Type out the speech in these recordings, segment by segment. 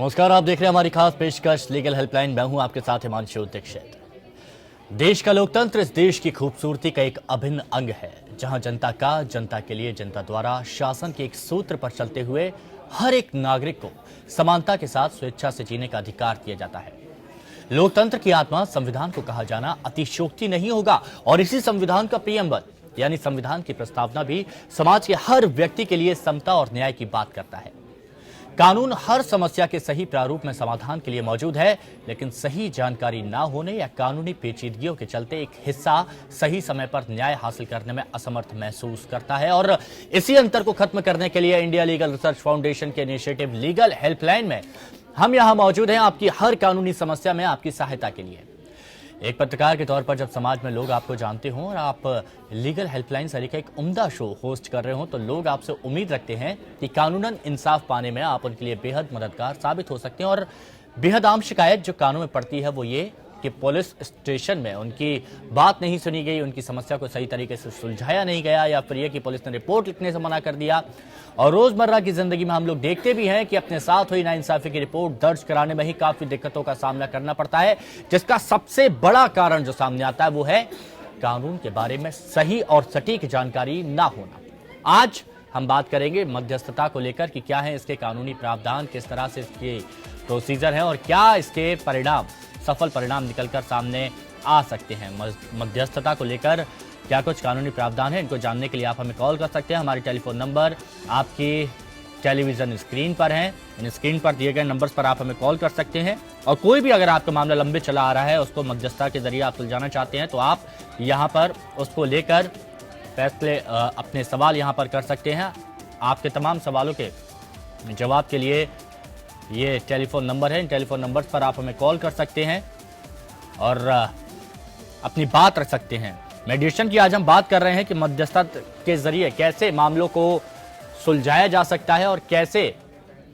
नमस्कार, आप देख रहे हैं हमारी खास पेशकश लीगल हेल्पलाइन। मैं हूं आपके साथ हिमांशु दीक्षित। देश का लोकतंत्र इस देश की खूबसूरती का एक अभिन्न अंग है, जहां जनता का, जनता के लिए, जनता द्वारा शासन के एक सूत्र पर चलते हुए हर एक नागरिक को समानता के साथ स्वेच्छा से जीने का अधिकार दिया जाता है। लोकतंत्र की आत्मा संविधान को कहा जाना अतिशयोक्ति नहीं होगा और इसी संविधान का प्रियम्बल यानी संविधान की प्रस्तावना भी समाज के हर व्यक्ति के लिए समता और न्याय की बात करता है। कानून हर समस्या के सही प्रारूप में समाधान के लिए मौजूद है, लेकिन सही जानकारी ना होने या कानूनी पेचीदगियों के चलते एक हिस्सा सही समय पर न्याय हासिल करने में असमर्थ महसूस करता है। और इसी अंतर को खत्म करने के लिए इंडिया लीगल रिसर्च फाउंडेशन के इनिशिएटिव लीगल हेल्पलाइन में हम यहां मौजूद हैं, आपकी हर कानूनी समस्या में आपकी सहायता के लिए। एक पत्रकार के तौर पर जब समाज में लोग आपको जानते हों और आप लीगल हेल्पलाइन सरी का एक उम्दा शो होस्ट कर रहे हो, तो लोग आपसे उम्मीद रखते हैं कि कानूनन इंसाफ पाने में आप उनके लिए बेहद मददगार साबित हो सकते हैं। और बेहद आम शिकायत जो कानून में पड़ती है वो ये कि पुलिस स्टेशन में उनकी बात नहीं सुनी गई, उनकी समस्या को सही तरीके से सुलझाया नहीं गया, या फिर यह कि पुलिस ने रिपोर्ट लिखने से मना कर दिया। और रोजमर्रा की जिंदगी में हम लोग देखते भी हैं कि अपने साथ हुई नाइंसाफी की रिपोर्ट दर्ज कराने में ही काफी दिक्कतों का सामना करना पड़ता है, जिसका सबसे बड़ा कारण जो सामने आता है वो है कानून के बारे में सही और सटीक जानकारी ना होना। आज हम बात करेंगे मध्यस्थता को लेकर कि क्या है इसके कानूनी प्रावधान, किस तरह से इसके प्रोसीजर है और क्या इसके परिणाम, सफल परिणाम निकलकर सामने आ सकते हैं। मध्यस्थता को लेकर क्या कुछ कानूनी प्रावधान है, इनको जानने के लिए आप हमें कॉल कर सकते हैं। हमारे टेलीफोन नंबर आपकी टेलीविजन स्क्रीन पर हैं, इन स्क्रीन पर दिए गए नंबर्स पर आप हमें कॉल कर सकते हैं। और कोई भी अगर आपका मामला लंबे चला आ रहा है, उसको मध्यस्थता के जरिए आप सुलझाना चाहते हैं, तो आप यहाँ पर उसको लेकर फैसले, अपने सवाल यहाँ पर कर सकते हैं। आपके तमाम सवालों के जवाब के लिए ये टेलीफोन नंबर है, इन टेलीफोन नंबर पर आप हमें कॉल कर सकते हैं और अपनी बात रख सकते हैं। मेडिएशन की आज हम बात कर रहे हैं कि मध्यस्थता के जरिए कैसे मामलों को सुलझाया जा सकता है और कैसे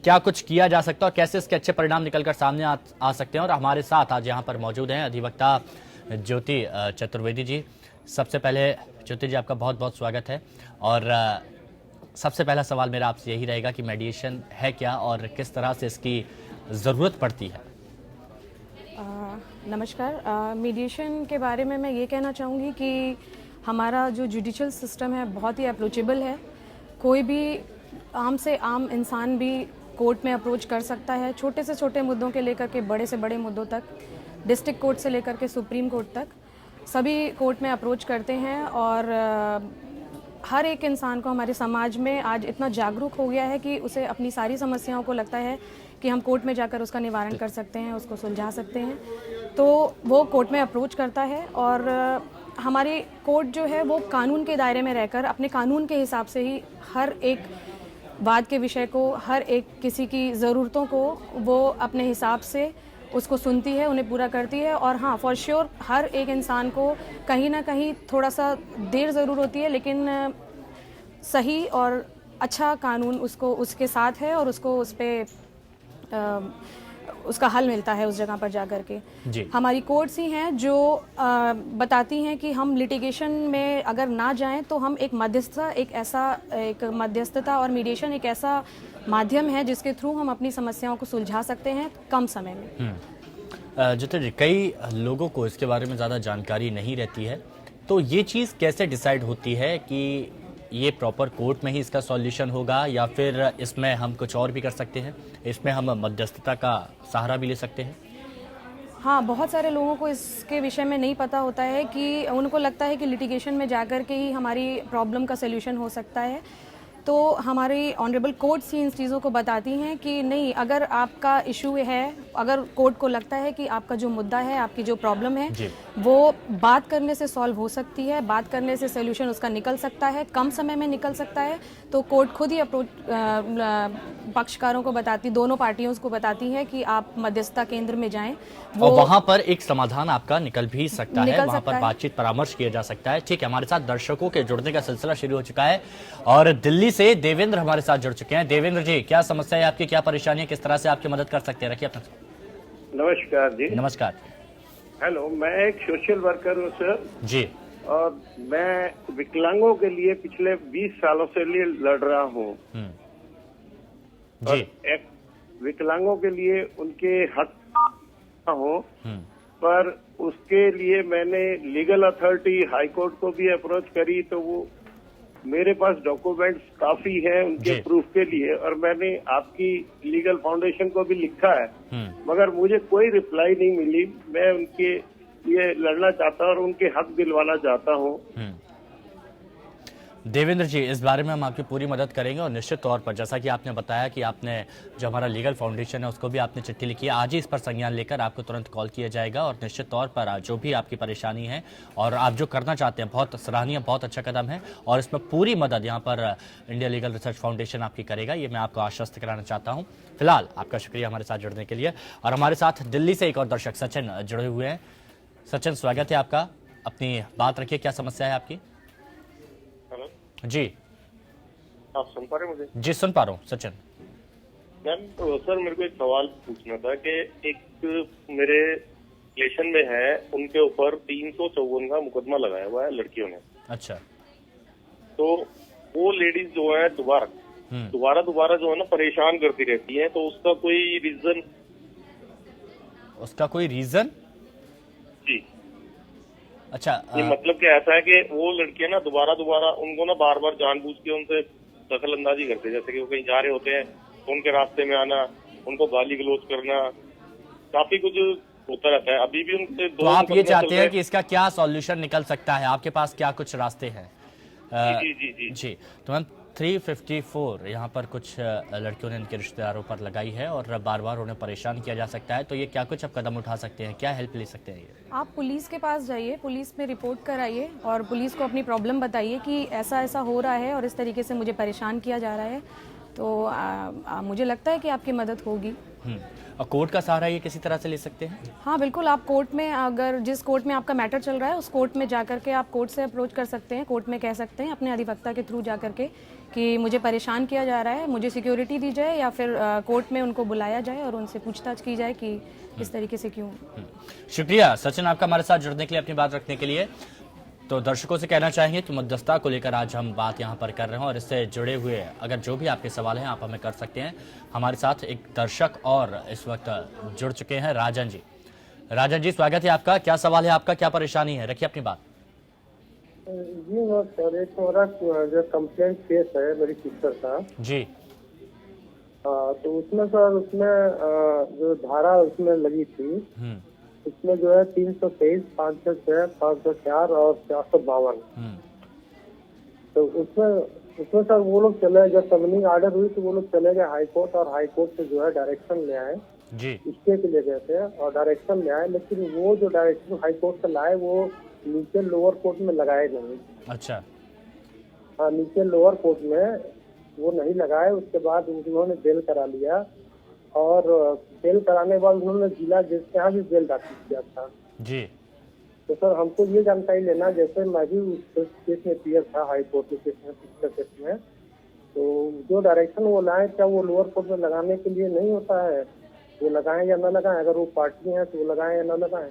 क्या कुछ किया जा सकता है और कैसे इसके अच्छे परिणाम निकलकर सामने आ सकते हैं। और हमारे साथ आज यहाँ पर मौजूद हैं अधिवक्ता ज्योति चतुर्वेदी जी। सबसे पहले ज्योति जी, आपका बहुत बहुत स्वागत है। और सबसे पहला सवाल मेरा आपसे यही रहेगा कि मेडिएशन है क्या और किस तरह से इसकी ज़रूरत पड़ती है। नमस्कार। मीडिएशन के बारे में मैं ये कहना चाहूँगी कि हमारा जो जुडिशियल सिस्टम है बहुत ही अप्रोचेबल है। कोई भी आम से आम इंसान भी कोर्ट में अप्रोच कर सकता है, छोटे से छोटे मुद्दों के लेकर के बड़े से बड़े मुद्दों तक, डिस्ट्रिक्ट कोर्ट से लेकर के सुप्रीम कोर्ट तक सभी कोर्ट में अप्रोच करते हैं। और हर एक इंसान को हमारे समाज में आज इतना जागरूक हो गया है कि उसे अपनी सारी समस्याओं को लगता है कि हम कोर्ट में जाकर उसका निवारण कर सकते हैं, उसको सुलझा सकते हैं, तो वो कोर्ट में अप्रोच करता है। और हमारी कोर्ट जो है वो कानून के दायरे में रहकर अपने कानून के हिसाब से ही हर एक वाद के विषय को, हर एक किसी की ज़रूरतों को वो अपने हिसाब से उसको सुनती है, उन्हें पूरा करती है। और हाँ, फॉर श्योर हर एक इंसान को कहीं ना कहीं थोड़ा सा देर ज़रूर होती है, लेकिन सही और अच्छा कानून उसको उसके साथ है और उसको उस पर उसका हल मिलता है उस जगह पर जाकर के। हमारी कोर्ट्स ही हैं जो बताती हैं कि हम लिटिगेशन में अगर ना जाएं तो हम एक मध्यस्थता और मीडिएशन एक ऐसा माध्यम है जिसके थ्रू हम अपनी समस्याओं को सुलझा सकते हैं कम समय में। ज्योति जी, कई लोगों को इसके बारे में ज़्यादा जानकारी नहीं रहती है, तो ये चीज़ कैसे डिसाइड होती है कि ये प्रॉपर कोर्ट में ही इसका सॉल्यूशन होगा या फिर इसमें हम कुछ और भी कर सकते हैं, इसमें हम मध्यस्थता का सहारा भी ले सकते हैं? हाँ, बहुत सारे लोगों को इसके विषय में नहीं पता होता है कि उनको लगता है कि लिटिगेशन में जाकर के ही हमारी प्रॉब्लम का सॉल्यूशन हो सकता है। तो हमारी ऑनरेबल कोर्ट्स ही इन चीज़ों को बताती हैं कि नहीं, अगर आपका इशू है, अगर कोर्ट को लगता है कि आपका जो मुद्दा है, आपकी जो प्रॉब्लम है, वो बात करने से सॉल्व हो सकती है, बात करने से सोल्यूशन उसका निकल सकता है, कम समय में निकल सकता है, तो कोर्ट खुद ही अप्रोच पक्षकारों को बताती, दोनों पार्टियों को बताती है कि आप मध्यस्थता केंद्र में जाएं। और वहां पर एक समाधान आपका निकल भी सकता है, वहां पर बातचीत परामर्श किया जा सकता है। ठीक है, हमारे साथ दर्शकों के जुड़ने का सिलसिला शुरू हो चुका है और दिल्ली से देवेंद्र हमारे साथ जुड़ चुके हैं। देवेंद्र जी, क्या समस्या है आपकी, क्या परेशानी है, किस तरह से आपकी मदद कर सकते हैं? रखिए अपना। नमस्कार जी। नमस्कार। हेलो, मैं एक सोशल वर्कर हूँ सर जी। और मैं विकलांगों के लिए पिछले 20 सालों से लिए लड़ रहा हूँ। जी। विकलांगों के लिए उनके हक हो, हम्म, पर उसके लिए मैंने लीगल अथॉरिटी हाई कोर्ट को भी अप्रोच करी, तो वो मेरे पास डॉक्यूमेंट्स काफी हैं उनके जी। प्रूफ के लिए, और मैंने आपकी लीगल फाउंडेशन को भी लिखा है, हम्म। मगर मुझे कोई रिप्लाई नहीं मिली। मैं उनके लिए लड़ना चाहता हूँ और उनके हक दिलवाना चाहता हूँ। देवेंद्र जी, इस बारे में हम आपकी पूरी मदद करेंगे और निश्चित तौर पर जैसा कि आपने बताया कि आपने जो हमारा लीगल फाउंडेशन है उसको भी आपने चिट्ठी लिखी है, आज ही इस पर संज्ञान लेकर आपको तुरंत कॉल किया जाएगा और निश्चित तौर पर जो भी आपकी परेशानी है और आप जो करना चाहते हैं बहुत सराहनीय, बहुत अच्छा कदम है और इसमें पूरी मदद यहाँ पर इंडिया लीगल रिसर्च फाउंडेशन आपकी करेगा, ये मैं आपको आश्वस्त कराना चाहता हूँ। फिलहाल आपका शुक्रिया हमारे साथ जुड़ने के लिए। और हमारे साथ दिल्ली से एक और दर्शक सचिन जुड़े हुए हैं। सचिन, स्वागत है आपका, अपनी बात रखिए, क्या समस्या है आपकी? हेलो जी आप सुन पा रहे हैं मुझे? जी, सुन पा रहा हूँ सचिन। मैम सर, मेरे को एक सवाल पूछना था कि एक मेरे रिलेशन में है, उनके ऊपर 354 का मुकदमा लगाया हुआ है लड़कियों ने। अच्छा। तो वो लेडीज जो है दोबारा जो है ना परेशान करती रहती है, तो उसका कोई रीजन? उसका कोई रीजन? जी। अच्छा। ये मतलब कि ऐसा है कि वो लड़कियां ना दोबारा उनको ना बार बार जानबूझ के उनसे दखल अंदाजी करते हैं, जैसे कि वो कहीं जा रहे होते हैं तो उनके रास्ते में आना, उनको गाली गलौज करना, काफी कुछ होता रहता है। अभी भी उनसे तो आप ये चाहते हैं कि इसका क्या सॉल्यूशन निकल सकता है? आपके पास क्या कुछ रास्ते हैं? जी जी जी जी, तो मैम 354 यहाँ पर कुछ लड़कियों ने इनके रिश्तेदारों पर लगाई है और बार बार उन्हें परेशान किया जा सकता है, तो ये क्या कुछ आप कदम उठा सकते हैं, क्या हेल्प ले सकते हैं? ये आप पुलिस के पास जाइए, पुलिस में रिपोर्ट कराइए और पुलिस को अपनी प्रॉब्लम बताइए कि ऐसा ऐसा हो रहा है और इस तरीके से मुझे परेशान किया जा रहा है, तो मुझे लगता है कि आपकी मदद होगी। और कोर्ट का सहारा ये किसी तरह से ले सकते हैं? हाँ बिल्कुल, आप कोर्ट में, अगर जिस कोर्ट में आपका मैटर चल रहा है उस कोर्ट में जाकर के आप कोर्ट से अप्रोच कर सकते हैं, कोर्ट में कह सकते हैं अपने अधिवक्ता के थ्रू जाकर के कि मुझे परेशान किया जा रहा है, मुझे सिक्योरिटी दी जाए या फिर कोर्ट में उनको बुलाया जाए और उनसे पूछताछ की जाए कि इस तरीके से क्यों। शुक्रिया सचिन आपका हमारे साथ जुड़ने के लिए, अपनी बात रखने के लिए। तो दर्शकों से कहना चाहेंगे कि मध्यस्थता को लेकर आज हम बात यहाँ पर कर रहे हैं और इससे जुड़े हुए अगर जो भी आपके सवाल हैं आप हमें कर सकते हैं। हमारे साथ एक दर्शक और इस वक्त जुड़ चुके हैं, राजन जी। राजन जी, स्वागत है आपका, क्या सवाल है आपका, क्या परेशानी है, रखिए अपनी बात। जी सर, एक मेरा जो कंप्लेंट केस है मेरी सिस्टर का जी। तो उसमें सर, उसमें जो धारा उसमें लगी थी उसमें जो है 323, 506, 504 और 452। तो उसमें सर वो लोग चले, जब सबमिटिंग आर्डर हुई तो वो लोग चले गए हाई कोर्ट और हाई कोर्ट से जो है डायरेक्शन ले आए जी। स्टे के लिए गए थे और डायरेक्शन ले आए, लेकिन वो जो डायरेक्शन हाई कोर्ट से लाए वो नीचे लोअर कोर्ट में लगाए नहीं। अच्छा। हाँ, नीचे लोअर कोर्ट में वो नहीं लगाए। उसके बाद उन्होंने बेल करा लिया और बेल कराने के बाद उन्होंने जिला जज के यहाँ भी बेल दाखिल किया था। जी। तो सर हमको ये जानकारी लेना, जैसे मैं भी उस केस में पीएस था हाई कोर्ट के केस में, तो जो डायरेक्शन वो लाए क्या वो लोअर कोर्ट में लगाने के लिए नहीं होता है? वो लगाएं या न लगाएं, अगर वो पार्टी है तो वो लगाएं या न लगाएं?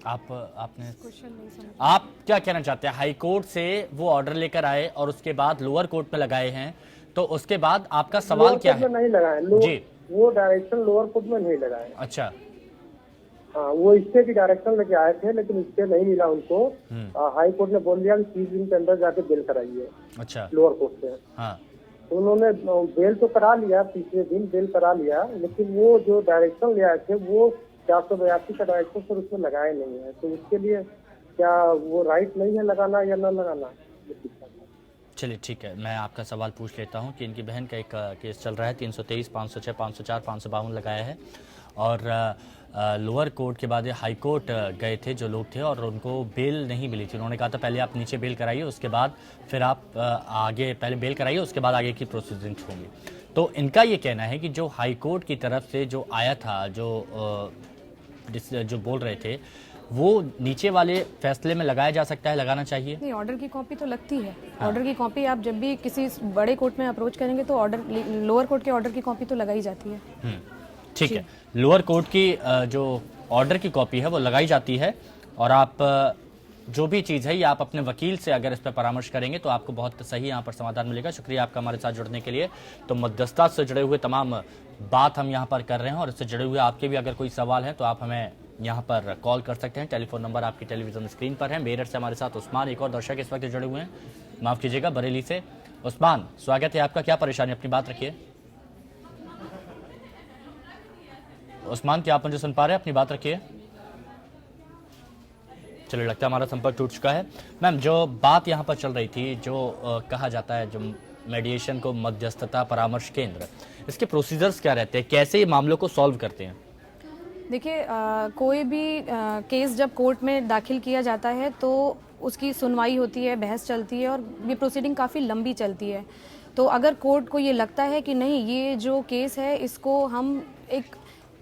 आपने क्वेश्चन नहीं समझ। आप क्या कहना चाहते हैं? हाई कोर्ट से वो ऑर्डर लेकर आए और उसके बाद लोअर कोर्ट में लगाए हैं, तो उसके बाद आपका सवाल क्या है? नहीं लगाए जी। वो डायरेक्शन लोअर कोर्ट में नहीं लगाए। अच्छा। हाँ, वो स्टे की डायरेक्शन लेके आए थे लेकिन स्टे नहीं मिला उनको। हाई कोर्ट ने बोल दिया कि 30 दिन के अंदर जाके बेल कराइए। अच्छा। लोअर कोर्ट से। हाँ। तो उन्होंने बेल तो करा लिया, तीसरे दिन बेल करा लिया, लेकिन वो जो डायरेक्शन ले आए थे वो 482 का डायरेक्शन सर उसमें लगाए नहीं है। तो उसके लिए क्या वो राइट नहीं है लगाना या न लगाना? चलिए ठीक है, मैं आपका सवाल पूछ लेता हूं कि इनकी बहन का एक केस चल रहा है, 323, 506, 504, 552 लगाया है और लोअर कोर्ट के बाद हाई कोर्ट गए थे जो लोग थे और उनको बेल नहीं मिली थी। उन्होंने कहा था पहले आप नीचे बेल कराइए, उसके बाद फिर आप आगे, पहले बेल कराइए उसके बाद आगे की प्रोसीडिंग्स होंगी। तो इनका ये कहना है कि जो हाई कोर्ट की तरफ से जो आया था, जो बोल रहे थे, वो नीचे वाले फैसले में लगाया जा सकता है, लगाना चाहिए? नहीं, ऑर्डर की कॉपी तो लगती है। ऑर्डर की कॉपी आप जब भी किसी बड़े कोर्ट में अप्रोच करेंगे तो ऑर्डर, लोअर कोर्ट के ऑर्डर की कॉपी तो लगाई जाती है। ठीक है, लोअर कोर्ट की जो ऑर्डर की कॉपी है वो लगाई जाती है और आप जो भी चीज़ है ये आप अपने वकील से अगर इस पर परामर्श करेंगे तो आपको बहुत सही यहाँ पर समाधान मिलेगा। शुक्रिया आपका हमारे साथ जुड़ने के लिए। तो मध्यस्थता से जुड़े हुए तमाम बात हम यहाँ पर कर रहे हैं और इससे जुड़े हुए आपके भी अगर कोई सवाल है तो आप हमें यहाँ पर कॉल कर सकते हैं। टेलीफोन नंबर आपकी टेलीविजन स्क्रीन पर है। मेरठ से हमारे साथ उस्मान, एक और दर्शक इस वक्त जुड़े हुए हैं, माफ कीजिएगा, बरेली से। उस्मान, स्वागत है आपका, क्या परेशानी, अपनी बात रखिए। उस्मान, क्या आप मुझे सुन पा रहे हैं? अपनी बात रखिए। चलिए, लगता है हमारा संपर्क टूट चुका है। मैम, जो बात यहाँ पर चल रही थी, जो कहा जाता है जो मेडिएशन को मध्यस्थता परामर्श केंद्र, इसके प्रोसीजर्स क्या रहते हैं, कैसे ये मामलों को सॉल्व करते हैं? देखिए, कोई भी केस जब कोर्ट में दाखिल किया जाता है तो उसकी सुनवाई होती है, बहस चलती है और ये प्रोसीडिंग काफ़ी लंबी चलती है। तो अगर कोर्ट को ये लगता है कि नहीं, ये जो केस है इसको हम एक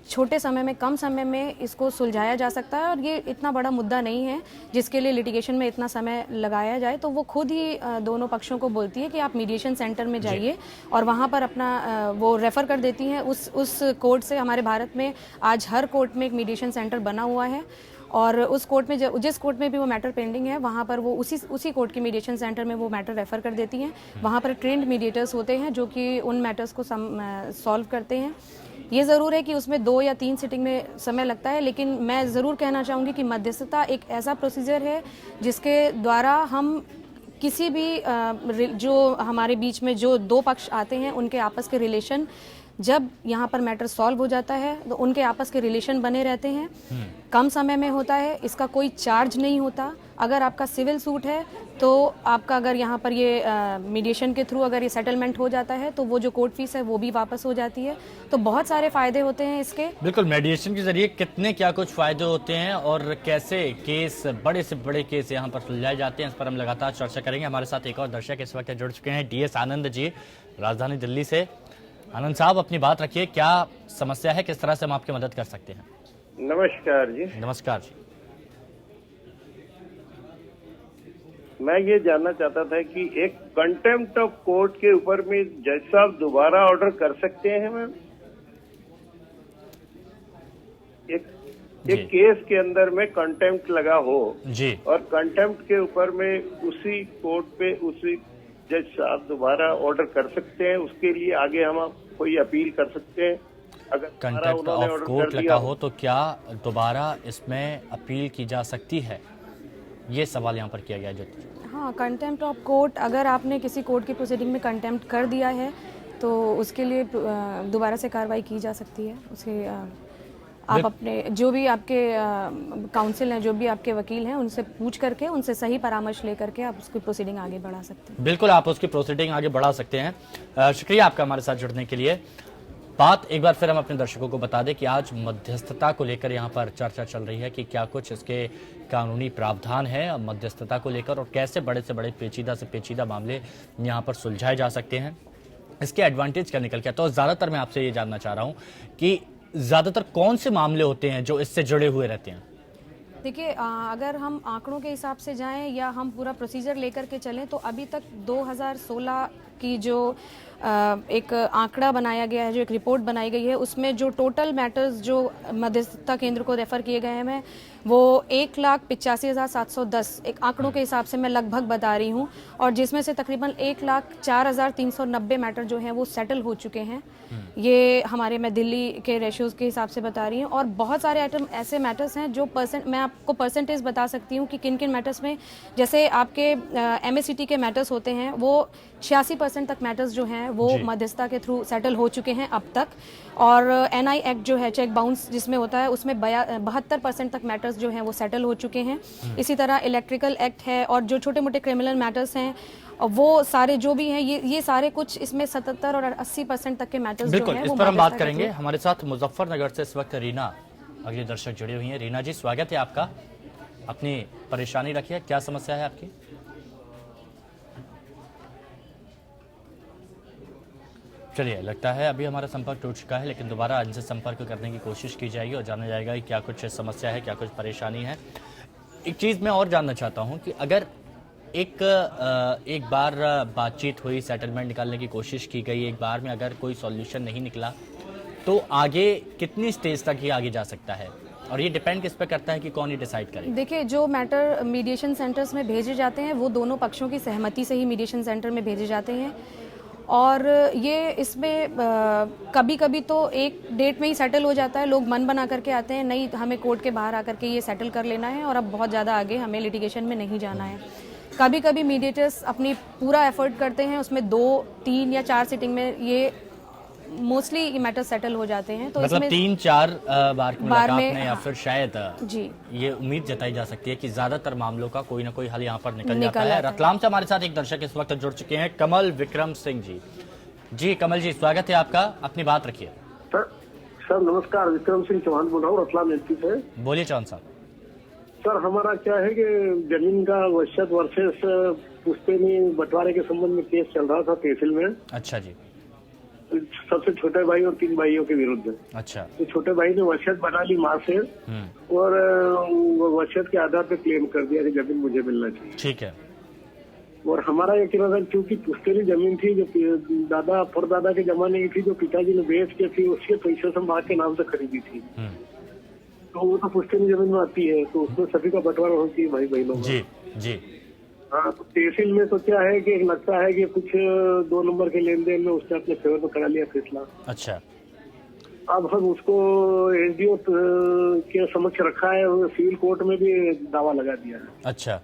छोटे समय में, कम समय में इसको सुलझाया जा सकता है और ये इतना बड़ा मुद्दा नहीं है जिसके लिए लिटिगेशन में इतना समय लगाया जाए, तो वो खुद ही दोनों पक्षों को बोलती है कि आप मीडिएशन सेंटर में जाइए और वहाँ पर अपना वो रेफ़र कर देती हैं उस कोर्ट से। हमारे भारत में आज हर कोर्ट में एक मीडिएशन सेंटर बना हुआ है और उस कोर्ट में जिस कोर्ट में भी वो मैटर पेंडिंग है वहाँ पर वो उसी कोर्ट के मीडिएशन सेंटर में वो मैटर रेफ़र कर देती हैं। वहाँ पर ट्रेंड मीडिएटर्स होते हैं जो कि उन मैटर्स को सॉल्व करते हैं। ये ज़रूर है कि उसमें 2 या 3 सिटिंग में समय लगता है, लेकिन मैं ज़रूर कहना चाहूँगी कि मध्यस्थता एक ऐसा प्रोसीजर है जिसके द्वारा हम किसी भी जो हमारे बीच में जो 2 पक्ष आते हैं उनके आपस के रिलेशन, जब यहाँ पर मैटर सॉल्व हो जाता है तो उनके आपस के रिलेशन बने रहते हैं, कम समय में होता है, इसका कोई चार्ज नहीं होता। अगर आपका सिविल सूट है तो आपका अगर यहाँ पर ये मीडिएशन के थ्रू अगर ये सेटलमेंट हो जाता है तो वो जो कोर्ट फीस है वो भी वापस हो जाती है। तो बहुत सारे फायदे होते हैं इसके। बिल्कुल, मेडिएशन के जरिए कितने क्या कुछ फायदे होते हैं और कैसे केस, बड़े से बड़े केस यहाँ पर सुलझाए जाते हैं, इस पर हम लगातार चर्चा करेंगे। हमारे साथ एक और दर्शक इस वक्त जुड़ चुके हैं, DS आनंद जी, राजधानी दिल्ली से। आनंद साहब, अपनी बात रखिए, क्या समस्या है, किस तरह से हम आपकी मदद कर सकते हैं? नमस्कार जी। नमस्कार जी। मैं ये जानना चाहता था कि एक कंटेम्प्ट ऑफ कोर्ट के ऊपर में जज साहब दोबारा ऑर्डर कर सकते हैं मैम? एक केस के अंदर में कंटेम्प्ट लगा हो जी, और कंटेम्प्ट के ऊपर में उसी कोर्ट पे उसी जज साहब दोबारा ऑर्डर कर सकते हैं, उसके लिए आगे हम कोई अपील कर सकते हैं? अगर कंटेम्प्ट ऑफ कोर्ट लगा हो तो क्या दोबारा इसमें अपील की जा सकती है, ये सवाल यहाँ पर किया गया। जो हाँ, कंटेम्प्ट ऑफ कोर्ट, अगर आपने किसी कोर्ट की प्रोसीडिंग में कंटेम्प्ट कर दिया है तो उसके लिए दोबारा से कार्रवाई की जा सकती है। उसके आप अपने जो भी आपके काउंसिल हैं, जो भी आपके वकील हैं, उनसे पूछ करके, उनसे सही परामर्श लेकर के आप उसकी प्रोसीडिंग आगे बढ़ा सकते हैं। बिल्कुल, आप उसकी प्रोसीडिंग आगे बढ़ा सकते हैं। शुक्रिया आपका हमारे साथ जुड़ने के लिए। बात एक बार फिर हम अपने दर्शकों को बता दें कि आज मध्यस्थता को लेकर यहाँ पर चर्चा चल रही है कि क्या कुछ इसके कानूनी प्रावधान है मध्यस्थता को लेकर और कैसे बड़े से बड़े पेचीदा से पेचीदा मामले यहाँ पर सुलझाए जा सकते हैं, इसके एडवांटेज क्या निकल के। तो ज़्यादातर मैं आपसे ये जानना चाह रहा हूँ कि ज़्यादातर कौन से मामले होते हैं जो इससे जुड़े हुए रहते हैं? देखिए, अगर हम आंकड़ों के हिसाब से जाएं या हम पूरा प्रोसीजर लेकर के चलें तो अभी तक 2016 की जो एक आंकड़ा बनाया गया है, जो एक रिपोर्ट बनाई गई है, उसमें जो टोटल मैटर्स जो मध्यस्थता केंद्र को रेफर किए गए हैं वो 1,85,710 एक आंकड़ों के हिसाब से मैं लगभग बता रही हूँ, और जिसमें से तकरीबन 1,04,390 मैटर जो हैं वो सेटल हो चुके हैं। ये हमारे, मैं दिल्ली के रेशियोज़ के हिसाब से बता रही हूँ। और बहुत सारे आइटम ऐसे मैटर्स हैं जो मैं आपको परसेंटेज बता सकती हूँ कि किन किन मैटर्स में, जैसे आपके MACT के मैटर्स होते हैं वो 86% तक मैटर्स जो हैं वो मध्यस्थता के थ्रू सेटल हो चुके हैं अब तक। और NI एक्ट जो है, चेक बाउंस जिसमें होता है, उसमें 72% तक मैटर्स जो हैं वो सेटल हो चुके हैं। इसी तरह इलेक्ट्रिकल एक्ट है और जो छोटे मोटे क्रिमिनल मैटर्स हैं वो सारे जो भी हैं, ये सारे कुछ इसमें 77 और 80% तक के मैटर्स जो हैं इस पर हम बात करेंगे। हमारे साथ मुजफ्फरनगर से इस वक्त रीना अगली दर्शक जुड़ी हुई हैं। रीना जी, स्वागत है आपका, अपनी परेशानी रखिए, क्या समस्या है आपकी? चलिए, लगता है अभी हमारा संपर्क टूट चुका है, लेकिन दोबारा इनसे संपर्क करने की कोशिश की जाएगी और जाना जाएगा कि क्या कुछ समस्या है, क्या कुछ परेशानी है। एक चीज़ मैं और जानना चाहता हूं कि अगर एक बार बातचीत हुई, सेटलमेंट निकालने की कोशिश की गई, एक बार में अगर कोई सॉल्यूशन नहीं निकला तो आगे कितनी स्टेज तक ही आगे जा सकता है? और ये डिपेंड किस पे करता है कि कौन ये डिसाइड करे? देखिए, जो मैटर मीडिएशन सेंटर्स में भेजे जाते हैं वो दोनों पक्षों की सहमति से ही मीडिएशन सेंटर में भेजे जाते हैं, और ये इसमें कभी कभी तो एक डेट में ही सेटल हो जाता है। लोग मन बना करके आते हैं, नहीं हमें कोर्ट के बाहर आकर के ये सेटल कर लेना है और अब बहुत ज़्यादा आगे हमें लिटिगेशन में नहीं जाना है। कभी कभी मीडिएटर्स अपनी पूरा एफर्ट करते हैं, उसमें 2, 3 या 4 सिटिंग में ये मोस्टली ये मैटर सेटल हो जाते हैं। तो मतलब इसमें 3-4 बार की मुलाकात में में या फिर शायद जी ये उम्मीद जताई जा सकती है कि ज्यादातर मामलों का कोई ना कोई हल यहाँ पर निकल जाता आता है। है। रतलाम से हमारे साथ एक दर्शक इस वक्त जुड़ चुके हैं, कमल विक्रम सिंह जी। जी कमल जी, स्वागत है आपका, अपनी बात रखिए। सर नमस्कार, विक्रम सिंह चौहान बोल रहा हूँ रतलाम एमपी से। बोलिए चौहान साहब। सर हमारा क्या है कि जमीन का वसीयत वर्सेस पुश्तैनी बंटवारे के संबंध में केस चल रहा था तहसील में। अच्छा जी। सबसे छोटे भाई और 3 भाइयों के विरुद्ध। अच्छा। तो छोटे भाई ने वसीयत बना ली माँ से और वसीयत के आधार पर क्लेम कर दिया कि जमीन मुझे मिलना चाहिए। ठीक है। और हमारा ये कहना था, क्योंकि पुश्तैनी जमीन थी जो दादा परदादा के जमाने की थी, जो पिताजी ने बेच के थी, उसके पैसे से माँ के नाम से खरीदी थी, तो वो तो पुश्तैनी जमीन में आती है, तो उसमें सभी का बंटवारा होती है भाई बहनों जी जी। हाँ, तो तहसील में तो क्या है कि लगता है कि कुछ 2 नंबर के लेन देन में उसने अपने फेवर में करा लिया फैसला। अच्छा। अब हम उसको एसडीओ के समक्ष रखा है, सिविल कोर्ट में भी दावा लगा दिया है। अच्छा।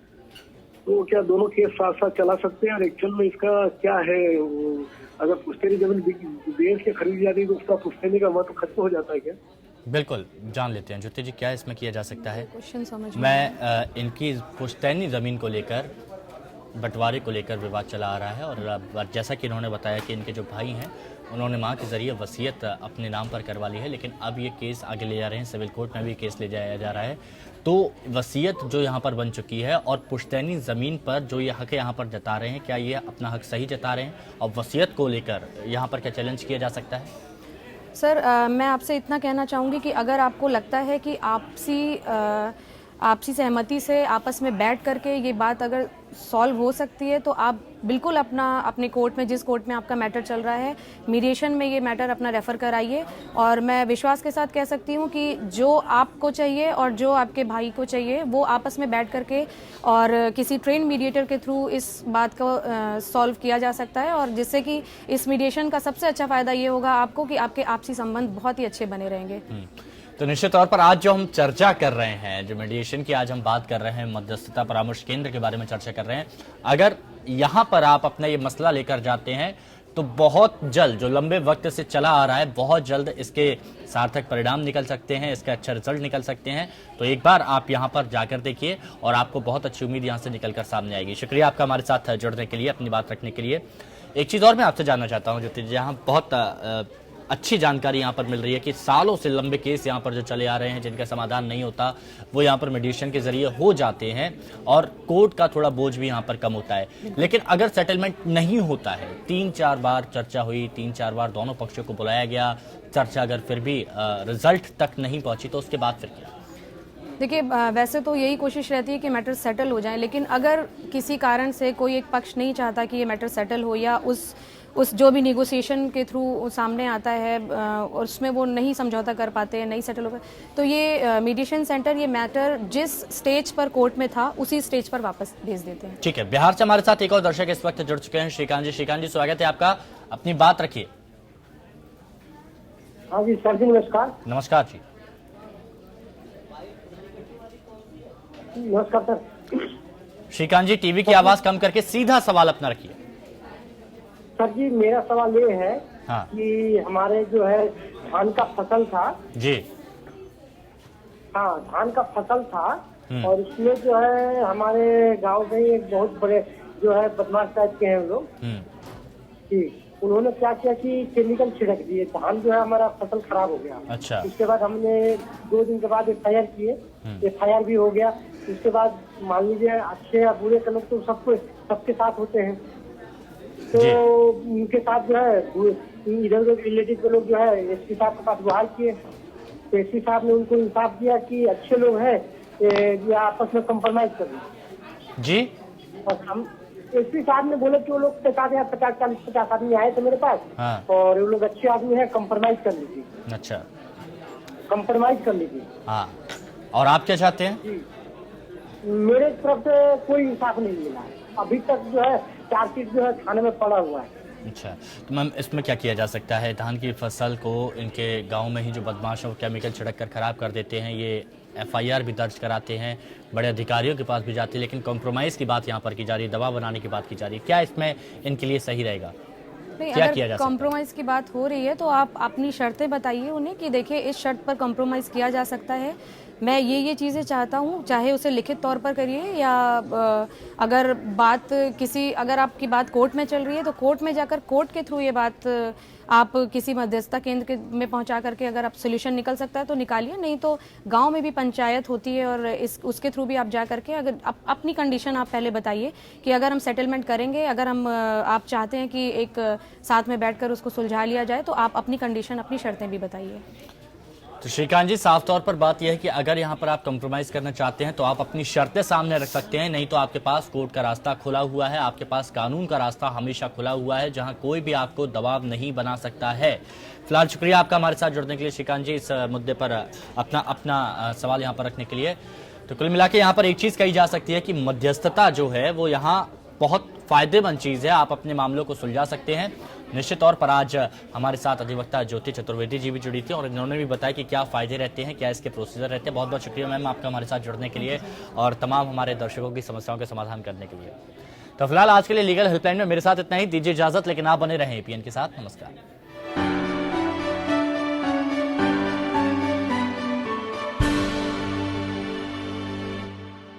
तो क्या दोनों केस साथ साथ चला सकते हैं? और एक्चुअल में इसका क्या है, अगर पुश्तैनी जमीन बेच के खरीदी जाती है तो उसका पुश्तैनी का महत्व खत्म हो जाता है क्या? बिल्कुल, जान लेते हैं ज्योति जी क्या इसमें किया जा सकता है। क्वेश्चन समझ मैं इनकी पुश्तैनी जमीन को लेकर, बंटवारे को लेकर विवाद चला आ रहा है, और जैसा कि इन्होंने बताया कि इनके जो भाई हैं उन्होंने मां के जरिए वसीयत अपने नाम पर करवा ली है, लेकिन अब ये केस आगे ले जा रहे हैं, सिविल कोर्ट में भी केस ले जाया जा रहा है। तो वसीयत जो यहाँ पर बन चुकी है और पुश्तैनी ज़मीन पर जो ये हक यहाँ पर जता रहे हैं, क्या ये अपना हक सही जता रहे हैं? और वसीयत को लेकर यहाँ पर क्या चैलेंज किया जा सकता है? सर, मैं आपसे इतना कहना चाहूँगी कि अगर आपको लगता है कि आपसी सहमति से आपस में बैठ करके ये बात अगर सॉल्व हो सकती है, तो आप बिल्कुल अपने कोर्ट में, जिस कोर्ट में आपका मैटर चल रहा है, मीडिएशन में ये मैटर अपना रेफ़र कराइए। और मैं विश्वास के साथ कह सकती हूँ कि जो आपको चाहिए और जो आपके भाई को चाहिए वो आपस में बैठ करके और किसी ट्रेन मीडिएटर के थ्रू इस बात को सॉल्व किया जा सकता है, और जिससे कि इस मीडिएशन का सबसे अच्छा फ़ायदा ये होगा आपको कि आपके आपसी संबंध बहुत ही अच्छे बने रहेंगे। तो निश्चित तौर पर आज जो हम चर्चा कर रहे हैं, जो मीडिएशन की आज हम बात कर रहे हैं, मध्यस्थता परामर्श केंद्र के बारे में चर्चा कर रहे हैं, अगर यहाँ पर आप अपना ये मसला लेकर जाते हैं तो बहुत जल्द, जो लंबे वक्त से चला आ रहा है, बहुत जल्द इसके सार्थक परिणाम निकल सकते हैं, इसके अच्छे रिजल्ट निकल सकते हैं। तो एक बार आप यहाँ पर जाकर देखिए और आपको बहुत अच्छी उम्मीद यहाँ से निकलकर सामने आएगी। शुक्रिया आपका हमारे साथ जुड़ने के लिए, अपनी बात रखने के लिए। एक चीज़ और मैं आपसे जानना चाहता हूँ ज्योति जी, यहाँ बहुत अच्छी जानकारी यहाँ पर मिल रही है कि सालों से लंबे केस यहाँ पर जो चले आ रहे हैं, जिनका समाधान नहीं होता, वो यहाँ पर मीडिएशन के जरिए हो जाते हैं और कोर्ट का थोड़ा बोझ भी यहाँ पर कम होता है। लेकिन अगर सेटलमेंट नहीं होता है, 3-4 बार चर्चा हुई, 3-4 बार दोनों पक्षों को बुलाया गया, चर्चा अगर फिर भी रिजल्ट तक नहीं पहुंची, तो उसके बाद फिर क्या? देखिए, वैसे तो यही कोशिश रहती है कि मैटर सेटल हो जाए, लेकिन अगर किसी कारण से कोई एक पक्ष नहीं चाहता कि ये मैटर सेटल हो, या उस जो भी निगोसिएशन के थ्रू सामने आता है और उसमें वो नहीं समझौता कर पाते हैं, नहीं सेटल हो पाए, तो ये मीडिएशन सेंटर ये मैटर जिस स्टेज पर कोर्ट में था उसी स्टेज पर वापस भेज देते हैं। ठीक है, बिहार से हमारे साथ एक और दर्शक इस वक्त जुड़ चुके हैं, श्रीकांत जी। श्रीकांत जी, स्वागत है आपका, अपनी बात रखिए। हाँ जी सर जी, नमस्कार। नमस्कार जी। नमस्कार सर। श्रीकांत जी, टीवी की आवाज कम करके सीधा सवाल अपना रखिए। सर जी, मेरा सवाल ये है हाँ। कि हमारे जो है धान का फसल था जी। हाँ, धान का फसल था और उसमें जो है हमारे गांव में एक बहुत बड़े जो है बदमाश टाइप के हैं लोग, ठीक, उन्होंने क्या किया कि केमिकल छिड़क दिए, धान जो है हमारा फसल खराब हो गया। अच्छा। उसके बाद हमने 2 दिन के बाद FIR किए, FIR भी हो गया। उसके बाद मान लीजिए अच्छे या बुरे के लोग तो सबके साथ होते हैं, तो उनके साथ जो है इधर उधर रिलेटिव के लोग जो है एसपी साहब के पास गुहार किए, तो एसपी साहब ने उनको इंसाफ दिया कि अच्छे लोग हैं, ये आपस में कंप्रोमाइज कर ली जी। और हम एसपी साहब ने बोले कि वो लोग 50 आदमी आए थे मेरे पास, हाँ। और वो लोग अच्छे आदमी हैं, कंप्रोमाइज कर लीजिए। अच्छा। कंप्रोमाइज कर लीजिए। हाँ, और आप क्या चाहते हैं? मेरे तरफ से कोई इंसाफ नहीं मिला है अभी तक, जो है चार्जशीट जो है थाने में पड़ा हुआ है। अच्छा, तो मैम इसमें क्या किया जा सकता है? धान की फसल को इनके गांव में ही जो बदमाश हैं केमिकल छिड़क कर खराब कर देते हैं, ये FIR भी दर्ज कराते हैं, बड़े अधिकारियों के पास भी जाते हैं, लेकिन कॉम्प्रोमाइज़ की बात यहाँ पर की जा रही है, दवा बनाने की बात की जा रही है। क्या इसमें इनके लिए सही रहेगा? नहीं, क्या किया जा अगर सकता है? कॉम्प्रोमाइज़ की बात हो रही है तो आप अपनी शर्तें बताइए उन्हें कि देखिए इस शर्त पर कॉम्प्रोमाइज़ किया जा सकता है, मैं ये चीज़ें चाहता हूँ, चाहे उसे लिखित तौर पर करिए या अगर अगर आपकी बात कोर्ट में चल रही है तो कोर्ट में जाकर कोर्ट के थ्रू ये बात आप किसी मध्यस्थता केंद्र में पहुंचा करके अगर आप सोल्यूशन निकल सकता है तो निकालिए, नहीं तो गांव में भी पंचायत होती है और उसके थ्रू भी आप जा करके अगर अपनी कंडीशन आप पहले बताइए कि अगर हम सेटलमेंट करेंगे, अगर आप चाहते हैं कि एक साथ में बैठकर उसको सुलझा लिया जाए, तो आप अपनी कंडीशन, अपनी शर्तें भी बताइए। तो श्रीकांत जी, साफ तौर पर बात यह है कि अगर यहाँ पर आप कंप्रोमाइज़ करना चाहते हैं तो आप अपनी शर्तें सामने रख सकते हैं, नहीं तो आपके पास कोर्ट का रास्ता खुला हुआ है, आपके पास कानून का रास्ता हमेशा खुला हुआ है, जहाँ कोई भी आपको दबाव नहीं बना सकता है। फिलहाल शुक्रिया आपका हमारे साथ जुड़ने के लिए श्रीकांत जी, इस मुद्दे पर अपना सवाल यहाँ पर रखने के लिए। तो कुल मिला के यहाँ पर एक चीज़ कही जा सकती है कि मध्यस्थता जो है वो यहाँ बहुत फायदेमंद चीज़ है, आप अपने मामलों को सुलझा सकते हैं। निश्चित तौर पर आज हमारे साथ अधिवक्ता ज्योति चतुर्वेदी जी भी जुड़ी थी और इन्होंने भी बताया कि क्या फ़ायदे रहते हैं, क्या इसके प्रोसीजर रहते हैं। बहुत बहुत शुक्रिया मैम आपका हमारे साथ जुड़ने के लिए और तमाम हमारे दर्शकों की समस्याओं के समाधान करने के लिए। तो फिलहाल आज के लिए लीगल हेल्पलाइन में मेरे साथ इतना ही, दीजिए इजाजत, लेकिन आप बने रहें APN के साथ। नमस्कार।